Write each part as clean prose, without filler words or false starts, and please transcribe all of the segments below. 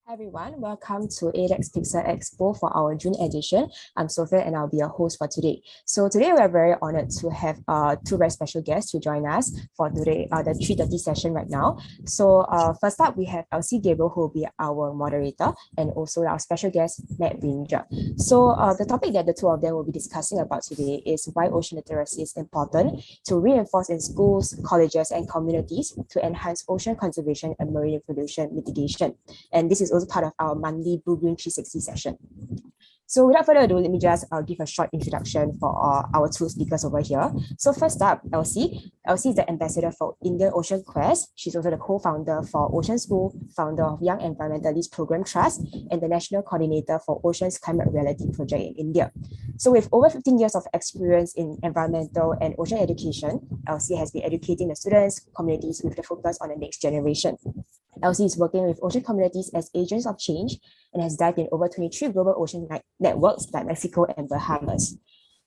Hi everyone, welcome to ADEX Pixel Expo for our June edition. I'm Sophia and I'll be your host for today. So today we're very honored to have two very special guests to join us for today, the 3:30 session right now. So first up, we have Elsie Gabriel, who will be our moderator, and also our special guest, Matt Winger. So the topic that the two of them will be discussing about today is why ocean literacy is important to reinforce in schools, colleges, and communities to enhance ocean conservation and marine pollution mitigation. And this is also part of our monthly Blue Green 360 session. So without further ado, let me just give a short introduction for our two speakers over here. So first up, Elsie. Elsie is the ambassador for Indian Ocean Quest. She's also the co-founder for Ocean School, founder of Young Environmentalist Program Trust, and the national coordinator for Ocean's Climate Reality Project in India. So with over 15 years of experience in environmental and ocean education, Elsie has been educating the students, communities with the focus on the next generation. Elsie is working with ocean communities as agents of change and has dived in over 23 global ocean networks like Mexico and Bahamas.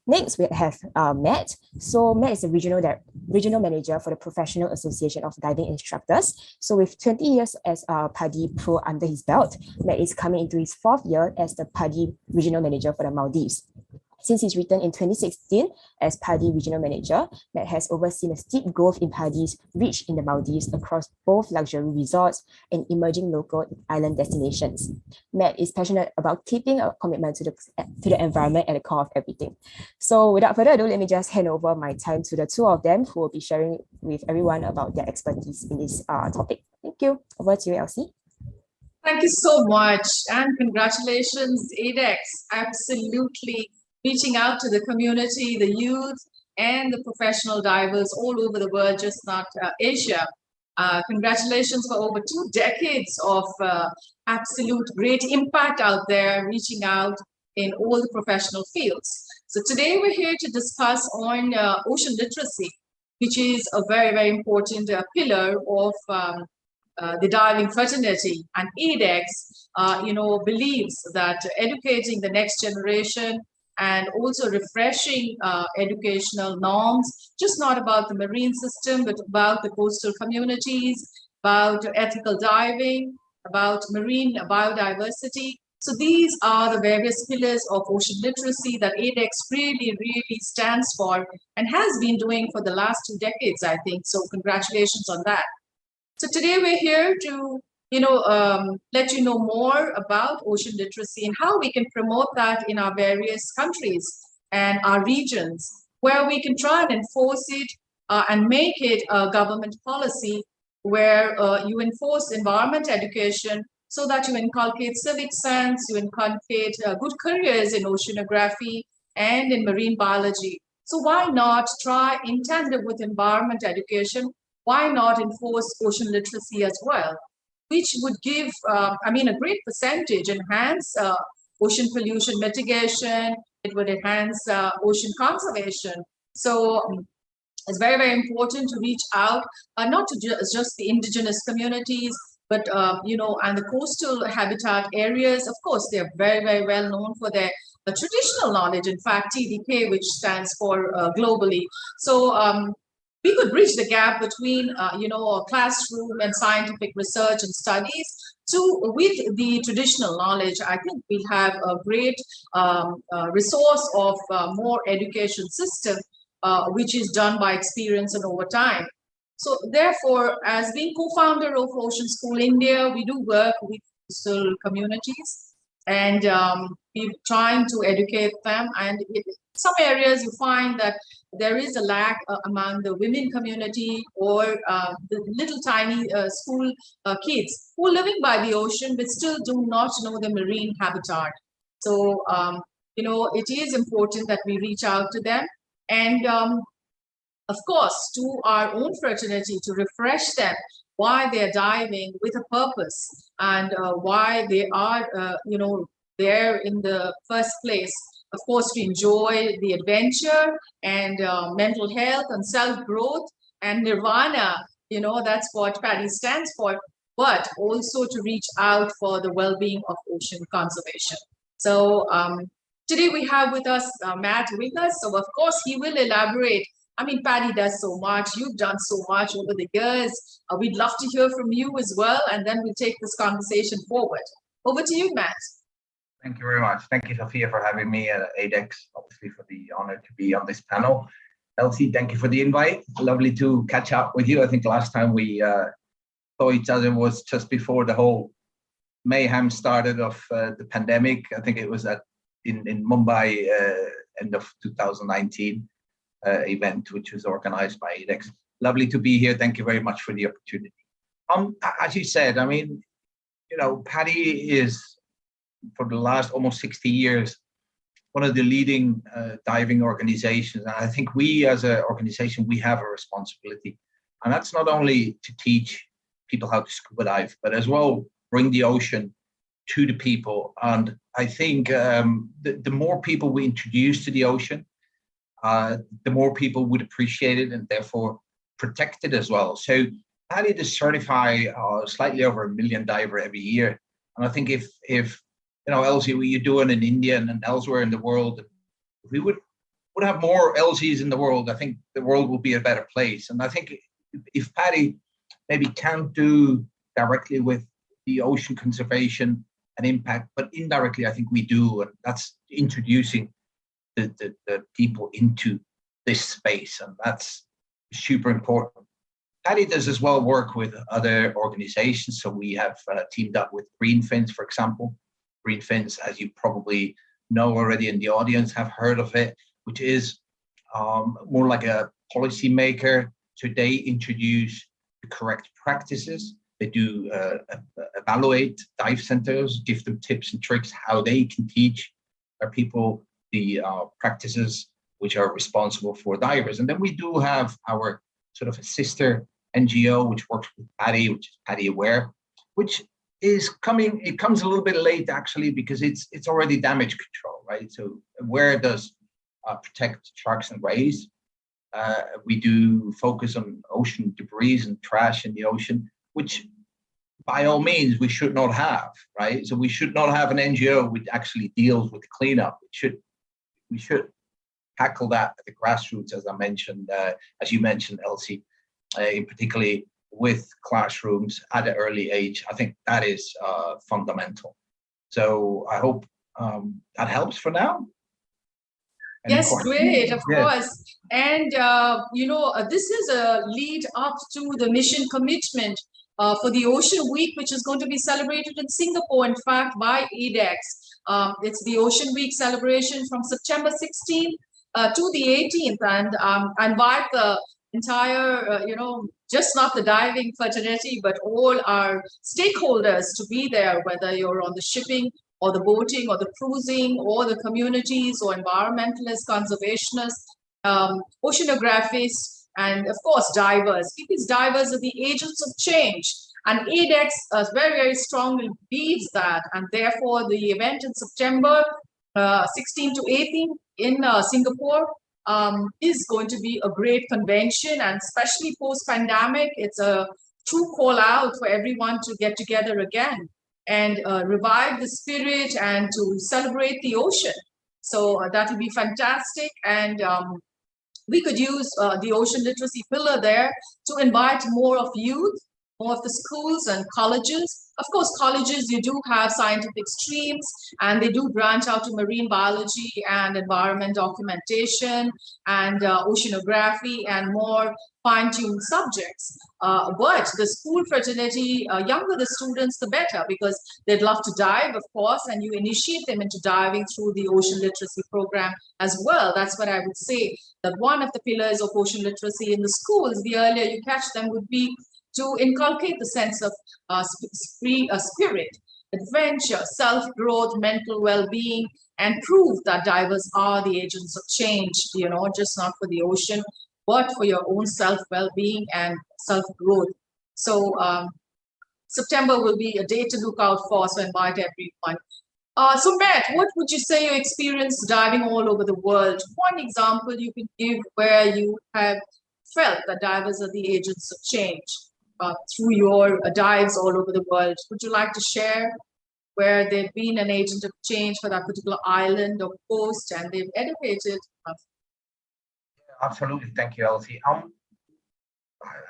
Next, we have Matt. So Matt is the regional manager for the Professional Association of Diving Instructors. So with 20 years as a PADI Pro under his belt, Matt is coming into his fourth year as the PADI Regional Manager for the Maldives. Since his return in 2016 as PADI Regional Manager, Matt has overseen a steep growth in PADI's reach in the Maldives across both luxury resorts and emerging local island destinations. Matt is passionate about keeping a commitment to the environment at the core of everything. So without further ado, let me just hand over my time to the two of them who will be sharing with everyone about their expertise in this topic. Thank you. Over to you, Elsie. Thank you so much, and congratulations, ADEX. Absolutely reaching out to the community, the youth, and the professional divers all over the world, just not Asia. Congratulations for over 2 decades of absolute great impact out there, reaching out in all the professional fields. So today we're here to discuss on ocean literacy, which is a very, very important pillar of the diving fraternity. And ADEX, believes that educating the next generation and also refreshing educational norms, just not about the marine system, but about the coastal communities, about ethical diving, about marine biodiversity. So these are the various pillars of ocean literacy that ADEX really, really stands for and has been doing for the last 2 decades, I think. So congratulations on that. So today we're here to let you know more about ocean literacy and how we can promote that in our various countries and our regions, where we can try and enforce it and make it a government policy where you enforce environment education so that you inculcate civic sense, you inculcate good careers in oceanography and in marine biology. So why not try in tandem with environment education? Why not enforce ocean literacy as well, which would give, a great percentage, enhance ocean pollution mitigation. It would enhance ocean conservation. So it's very, very important to reach out, not to just the indigenous communities, but, and the coastal habitat areas. Of course, they're very, very well known for their traditional knowledge. In fact, TDK, which stands for globally. So we could bridge the gap between, classroom and scientific research and studies with the traditional knowledge. I think we have a great resource of more education system, which is done by experience and over time. So therefore, as being co-founder of Ocean School India, we do work with coastal communities and we're trying to educate them. And in some areas you find that there is a lack among the women community or the little tiny school kids who are living by the ocean but still do not know the marine habitat. So, it is important that we reach out to them and, of course, to our own fraternity to refresh them why they're diving with a purpose and why they are, there in the first place. Of course, to enjoy the adventure and mental health and self-growth and nirvana, that's what PADI stands for, but also to reach out for the well-being of ocean conservation. So today we have with us Matt Winger. So of course, he will elaborate. I mean, PADI does so much. You've done so much over the years. We'd love to hear from you as well, and then we'll take this conversation forward. Over to you, Matt. Thank you very much. Thank you, Sophia, for having me at ADEX, obviously for the honor to be on this panel. Elsie, thank you for the invite. Lovely to catch up with you. I think last time we saw each other was just before the whole mayhem started of the pandemic. I think it was in Mumbai, end of 2019 event, which was organized by ADEX. Lovely to be here. Thank you very much for the opportunity. As you said, I mean, you know, PADI is, for the last almost 60 years, one of the leading diving organizations. And I think we as an organization, we have a responsibility. And that's not only to teach people how to scuba dive, but as well bring the ocean to the people. And I think the more people we introduce to the ocean, the more people would appreciate it and therefore protect it as well. So PADI does certify slightly over 1 million diver every year. And I think if you know, Elsie, what you're doing in India and elsewhere in the world, if we would have more LCs in the world, I think the world will be a better place. And I think if PADI maybe can't do directly with the ocean conservation and impact, but indirectly, I think we do. And that's introducing the people into this space. And that's super important. PADI does as well work with other organizations. So we have teamed up with Greenfins, for example. Greenfins, as you probably know already in the audience, have heard of it, which is more like a policy maker. So they introduce the correct practices. They do evaluate dive centers, give them tips and tricks how they can teach their people the practices which are responsible for divers. And then we do have our sort of a sister NGO, which works with PADI, which is PADI Aware, which is coming, it comes a little bit late actually, because it's already damage control, right? So Aware does protect sharks and rays. We do focus on ocean debris and trash in the ocean, which by all means we should not have, right? So we should not have an NGO which actually deals with cleanup. We should tackle that at the grassroots, as I mentioned, as you mentioned, Elsie, particularly with classrooms at an early age. I think that is fundamental. So I hope that helps for now. Yes, great, of course. And, you know, this is a lead up to the mission commitment for the Ocean Week, which is going to be celebrated in Singapore, in fact, by ADEX. It's the Ocean Week celebration from September 16th to the 18th. And I invite the entire, you know, just not the diving fraternity, but all our stakeholders to be there, whether you're on the shipping or the boating or the cruising or the communities or environmentalists, conservationists, oceanographists, and of course divers, because divers are the agents of change. And ADEX very, very strongly believes that, and therefore the event in September 16 to 18 in Singapore is going to be a great convention, and especially post-pandemic, it's a true call out for everyone to get together again and revive the spirit and to celebrate the ocean. So that will be fantastic. And we could use the ocean literacy pillar there to invite more of youth, more of the schools and colleges. Of course, colleges, you do have scientific streams and they do branch out to marine biology and environment documentation and oceanography and more fine-tuned subjects. But the school fraternity, younger the students, the better, because they'd love to dive, of course, and you initiate them into diving through the ocean literacy program as well. That's what I would say, that one of the pillars of ocean literacy in the schools, the earlier you catch them, would be to inculcate the sense of spirit, adventure, self-growth, mental well-being, and prove that divers are the agents of change, you know, just not for the ocean, but for your own self-well-being and self-growth. So September will be a day to look out for, so invite everyone. So Matt, what would you say your experience diving all over the world? One example you can give where you have felt that divers are the agents of change through your dives all over the world. Would you like to share where they've been an agent of change for that particular island or coast and they've educated? Absolutely, thank you, Elsie.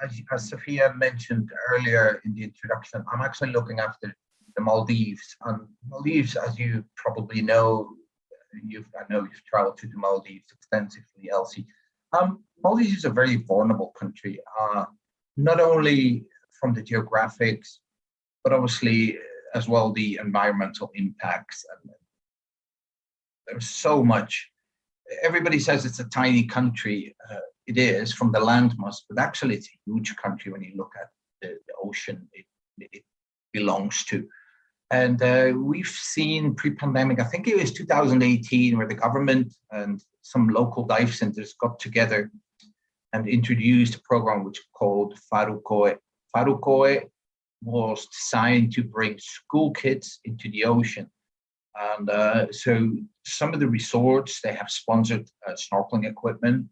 As Sophia mentioned earlier in the introduction, I'm actually looking after the Maldives. And Maldives, as you probably know, I know you've traveled to the Maldives extensively, Elsie. Maldives is a very vulnerable country, not only from the geographics, but obviously as well the environmental impacts. And there's so much. Everybody says it's a tiny country. It is from the landmass, but actually it's a huge country when you look at the ocean it belongs to. And we've seen pre-pandemic, I think it was 2018, where the government and some local dive centers got together and introduced a program which is called Farukoe. Farukoe was designed to bring school kids into the ocean. And so some of the resorts, they have sponsored snorkeling equipment,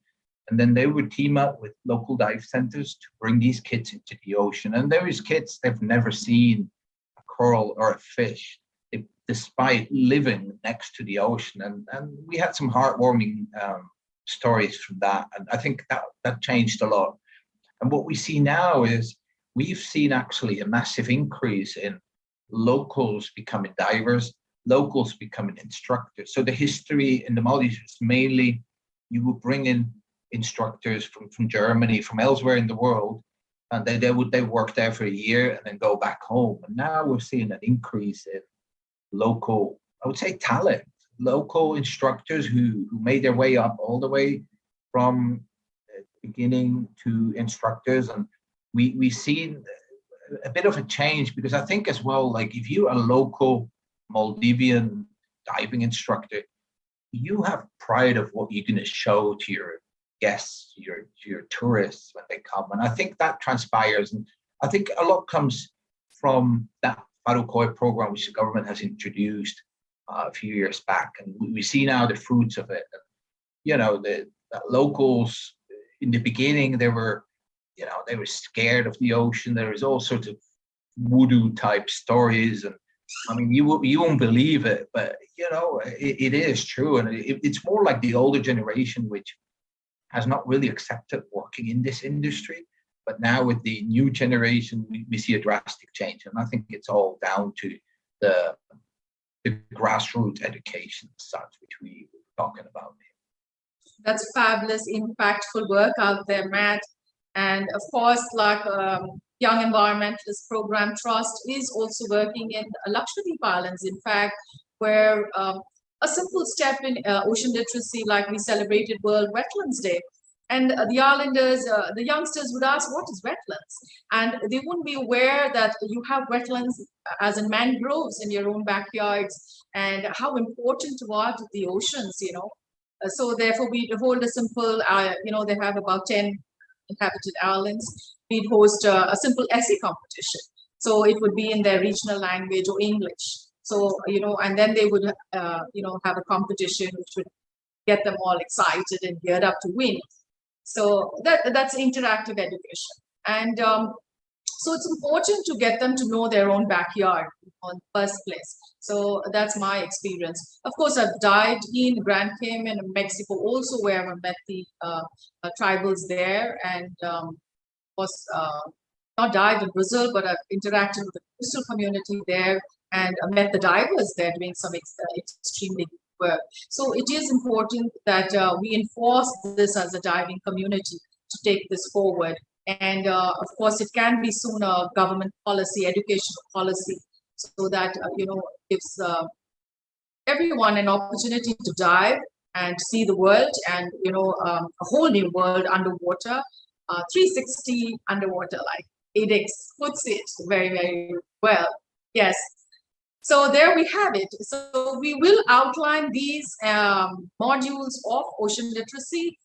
and then they would team up with local dive centers to bring these kids into the ocean. And those kids, they've never seen a coral or a fish, despite living next to the ocean. And we had some heartwarming stories from that. And I think that changed a lot. And what we see now is we've seen actually a massive increase in locals becoming divers, locals becoming instructors. So the history in the Maldives is mainly you would bring in instructors from Germany, from elsewhere in the world, and they work there for a year and then go back home. And now we're seeing an increase in local, I would say, talent, local instructors who made their way up all the way from beginning to instructors. And we see a bit of a change, because I think as well, like if you're a local Maldivian diving instructor, you have pride of what you're going to show to your guests, your tourists when they come. And I think that transpires. And I think a lot comes from that Farukoe program, which the government has introduced a few years back. And we see now the fruits of it. You know, the locals in the beginning, they were scared of the ocean. There was all sorts of voodoo type stories. And I mean, you won't believe it, but it is true. And it's more like the older generation, which has not really accepted working in this industry. But now with the new generation, we see a drastic change. And I think it's all down to the grassroots education such, which we were talking about here. That's fabulous, impactful work out there, Matt. And of course, like Young Environmentalist Program Trust is also working in Lakshadweep Islands, in fact, where a simple step in ocean literacy, like we celebrated World Wetlands Day. And the islanders, the youngsters would ask, what is wetlands? And they wouldn't be aware that you have wetlands as in mangroves in your own backyards, and how important are the oceans, So therefore, we hold a simple, they have about 10 inhabited islands. We'd host a simple essay competition. So it would be in their regional language or English. So, and then they would, have a competition which would get them all excited and geared up to win. So that's interactive education. And so it's important to get them to know their own backyard in the first place. So that's my experience. Of course, I've dived in Grand Cayman and Mexico also, where I met the tribals there, and was not dived in Brazil, but I've interacted with the coastal community there, and I met the divers there doing some extremely good work. So it is important that we enforce this as a diving community to take this forward. And of course, it can be soon a government policy, educational policy, so that, gives everyone an opportunity to dive and see the world, and, a whole new world underwater, 360 underwater, like ADEX puts it very, very well. Yes. So there we have it. So we will outline these modules of ocean literacy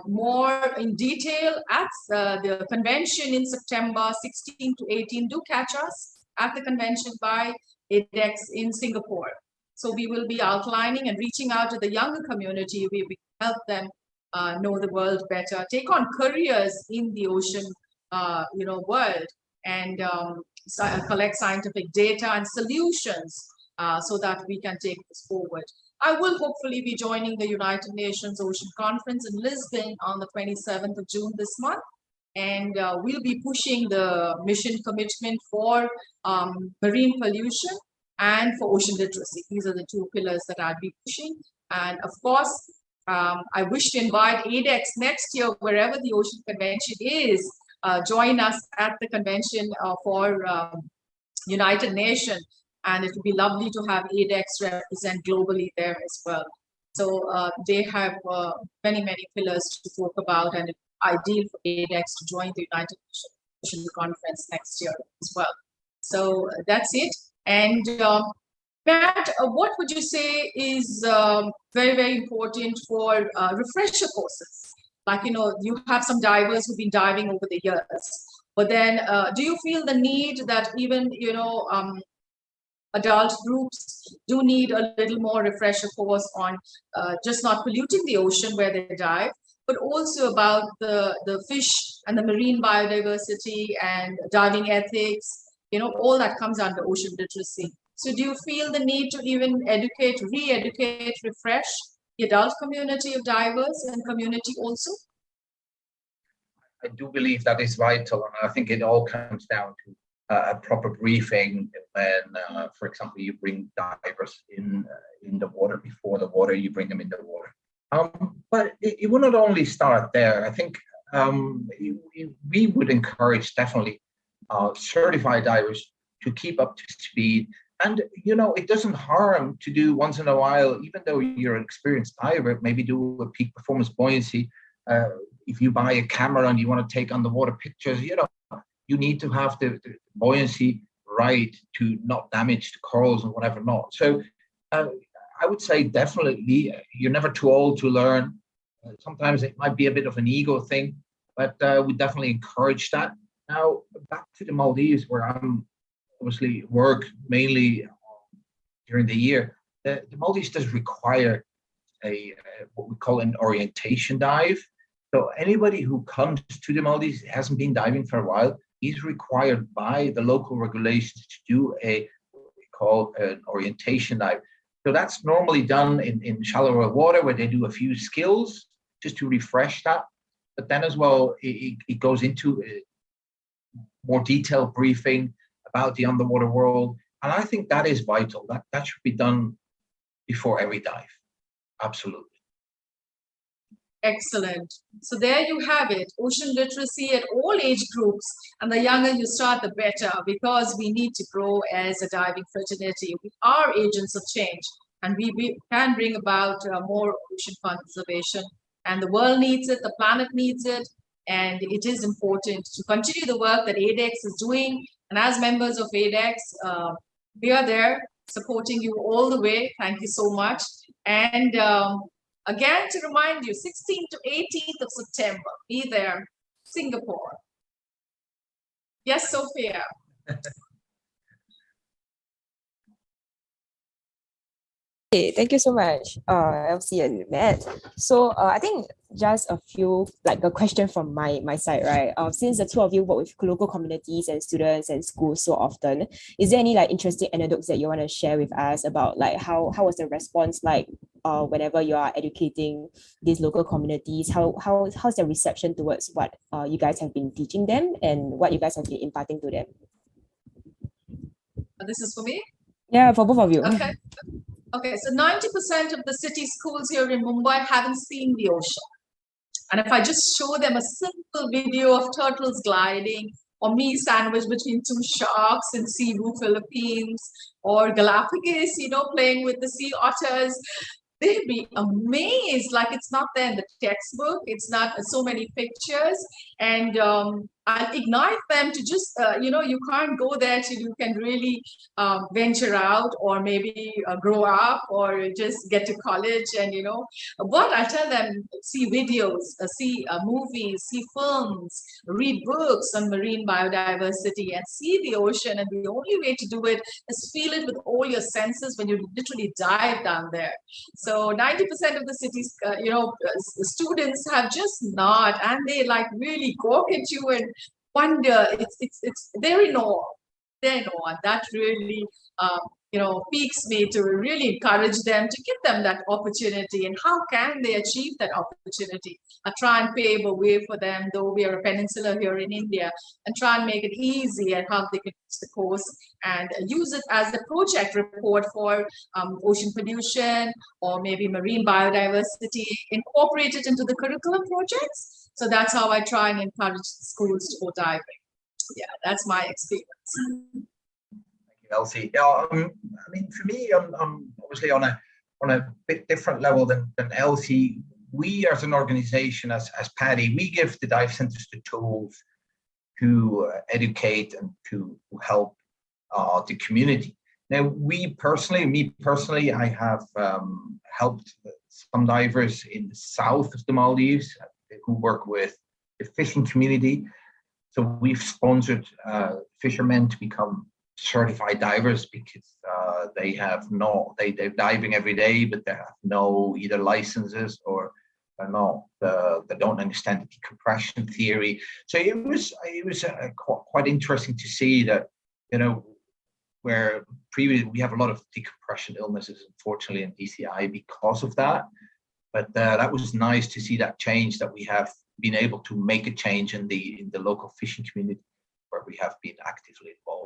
more in detail at the convention in September 16 to 18. Do catch us at the convention by ADEX in Singapore. So we will be outlining and reaching out to the younger community. We will help them know the world better, take on careers in the ocean, world, and collect scientific data and solutions so that we can take this forward. I will hopefully be joining the United Nations Ocean Conference in Lisbon on the 27th of June this month. and we'll be pushing the mission commitment for marine pollution and for ocean literacy. These are the two pillars that I'll be pushing. And of course, I wish to invite ADEX next year, wherever the Ocean Convention is, join us at the convention for United Nations. And it would be lovely to have ADEX represent globally there as well. So they have many, many pillars to talk about, and it's ideal for ADEX to join the United Nations Conference next year as well. So that's it. And Matt, what would you say is very, very important for refresher courses? Like, you know, you have some divers who've been diving over the years, but then do you feel the need that even, you know, adult groups do need a little more refresher course on just not polluting the ocean where they dive, but also about the fish and the marine biodiversity and diving ethics, you know, all that comes under ocean literacy. So do you feel the need to even educate, re-educate, refresh the adult community of divers and community also? I do believe that is vital, and I think it all comes down to a proper briefing when, for example, you bring divers in the water, before the water, you bring them in the water. But it will not only start there. I think we would encourage definitely certified divers to keep up to speed. And, you know, it doesn't harm to do once in a while, even though you're an experienced diver, maybe do a peak performance buoyancy. If you buy a camera and you want to take underwater pictures, you know, you need to have the buoyancy right to not damage the corals and whatever not. So I would say definitely you're never too old to learn. Sometimes it might be a bit of an ego thing, but we definitely encourage that. Now, back to the Maldives, where I'm obviously work mainly during the year. The Maldives does require what we call an orientation dive. So anybody who comes to the Maldives hasn't been diving for a while, is required by the local regulations to do what we call an orientation dive. So that's normally done in shallower water, where they do a few skills just to refresh that. But then as well, it goes into more detailed briefing about the underwater world. And I think that is vital. That should be done before every dive. Absolutely. Excellent. So there you have it, ocean literacy at all age groups. And the younger you start, the better, because we need to grow as a diving fraternity. We are agents of change, and we can bring about more ocean conservation. And the world needs it, the planet needs it, and it is important to continue the work that ADEX is doing. And as members of ADEX, we are there supporting you all the way. Thank you so much. And again, to remind you, 16th to 18th of September, be there, Singapore. Yes, Sophia. Okay, thank you so much, Elsie and Matt. So I think just a few, like a question from my side, right? Since the two of you work with local communities and students and schools so often, is there any like interesting anecdotes that you want to share with us about like how was the response like whenever you are educating these local communities? How's the reception towards what you guys have been teaching them and what you guys have been imparting to them? This is for me? Yeah, for both of you. Okay. Okay, so 90% of the city schools here in Mumbai haven't seen the ocean. And if I just show them a simple video of turtles gliding, or me sandwiched between two sharks in Cebu, Philippines, or Galapagos, you know, playing with the sea otters, they'd be amazed. Like, it's not there in the textbook, it's not so many pictures. And I'll ignite them to just, you know, you can't go there till you can really venture out, or maybe grow up, or just get to college. And, you know, but I tell them, see videos, see movies, see films, read books on marine biodiversity, and see the ocean. And the only way to do it is feel it with all your senses when you literally dive down there. So 90% of the city's, you know, students have just not, and they like really gawk at you and wonder. It's they're in awe. They're in awe. That really piques me to really encourage them, to give them that opportunity. And how can they achieve that opportunity? I try and pave a way for them, though we are a peninsula here in India, and try and make it easy and how they can use the course and use it as a project report for ocean pollution or maybe marine biodiversity, incorporate it into the curriculum projects. So that's how I try and encourage schools to go diving. Yeah, that's my experience. Elsie. Yeah, I mean, for me, I'm obviously on a bit different level than Elsie. We, as an organisation, as PADI, we give the dive centres the tools to educate and to help the community. Now, me personally, I have helped some divers in the south of the Maldives who work with the fishing community. So we've sponsored fishermen to become certified divers because they're diving every day, but they have no either licenses or they don't understand the decompression theory. So it was quite interesting to see that, where previously we have a lot of decompression illnesses, unfortunately, in DCI because of that. But that was nice to see that change, that we have been able to make a change in the local fishing community where we have been actively involved.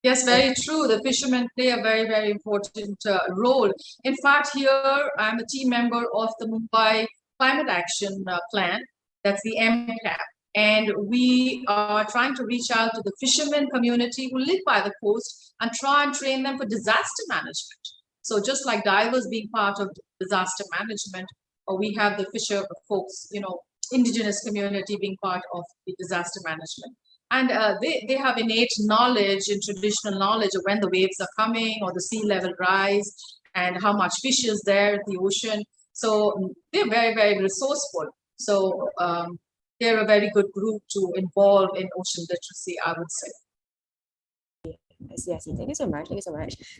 Yes, very true. The fishermen play a very, very important role. In fact, here I'm a team member of the Mumbai Climate Action Plan. That's the MCAP. And we are trying to reach out to the fishermen community who live by the coast and try and train them for disaster management. So just like divers being part of disaster management, we have the fisher folks, indigenous community being part of the disaster management. And they have innate knowledge and traditional knowledge of when the waves are coming or the sea level rise and how much fish is there in the ocean. So they're very, very resourceful. So they're a very good group to involve in ocean literacy, I would say. I see. Thank you so much.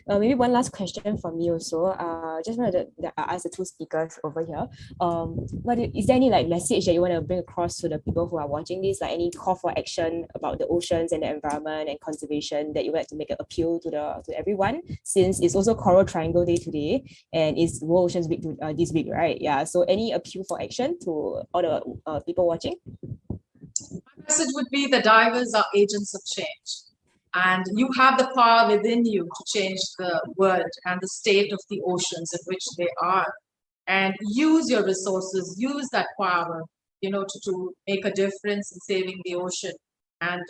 Maybe one last question from me also. Just wanted to ask the two speakers over here. Is there any message that you want to bring across to the people who are watching this? Like any call for action about the oceans and the environment and conservation that you would like to make an appeal to everyone? Since it's also Coral Triangle Day today, and it's World Oceans Week this week, right? Yeah. So any appeal for action to all the people watching? My message would be the divers are agents of change. And you have the power within you to change the world and the state of the oceans in which they are. And use your resources, use that power, to make a difference in saving the ocean. And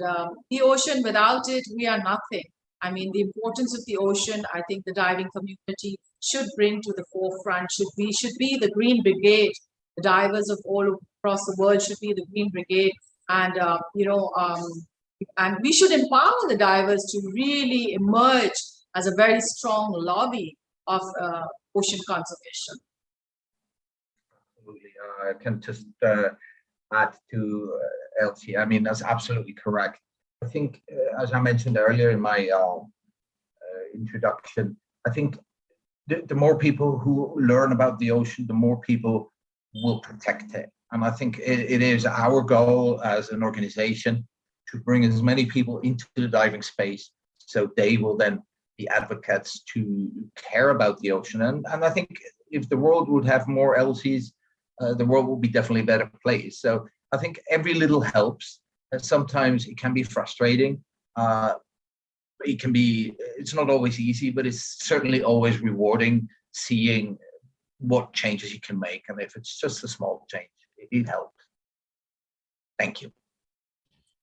the ocean, without it, we are nothing. I mean, the importance of the ocean, I think the diving community should bring to the forefront, should be the Green Brigade. The divers of all across the world should be the Green Brigade. And, and we should empower the divers to really emerge as a very strong lobby of ocean conservation. Absolutely. I can just add to Elsie. I mean, that's absolutely correct. I think, as I mentioned earlier in my introduction, I think the more people who learn about the ocean, the more people will protect it. And I think it is our goal as an organization to bring as many people into the diving space so they will then be advocates to care about the ocean. And I think if the world would have more Elsies, the world will be definitely a better place. So I think every little helps. And sometimes it can be frustrating. It's not always easy, but it's certainly always rewarding seeing what changes you can make. And if it's just a small change, it helps. Thank you.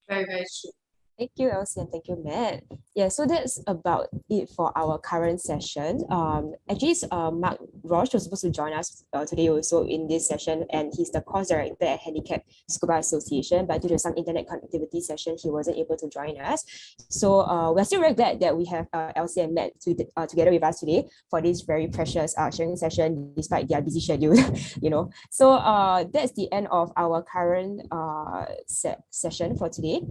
Very, very true. Thank you, Elsie, and thank you, Matt. Yeah, so that's about it for our current session. Actually, Mark Roche was supposed to join us today also in this session, and he's the course director at Handicap Scuba Association, but due to some internet connectivity session, he wasn't able to join us. So we're still very glad that we have Elsie and Matt together with us today for this very precious sharing session, despite their busy schedule, So that's the end of our current session for today.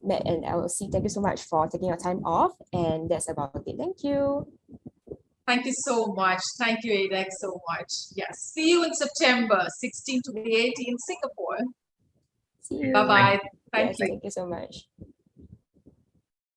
Matt and Elsie, thank you so much for taking your time off, and that's about it. Thank you. Thank you so much. Thank you, ADEX, so much. Yes. See you in September 16 to the 18th in Singapore. See you. Bye-bye. Thank you. Thank you so much.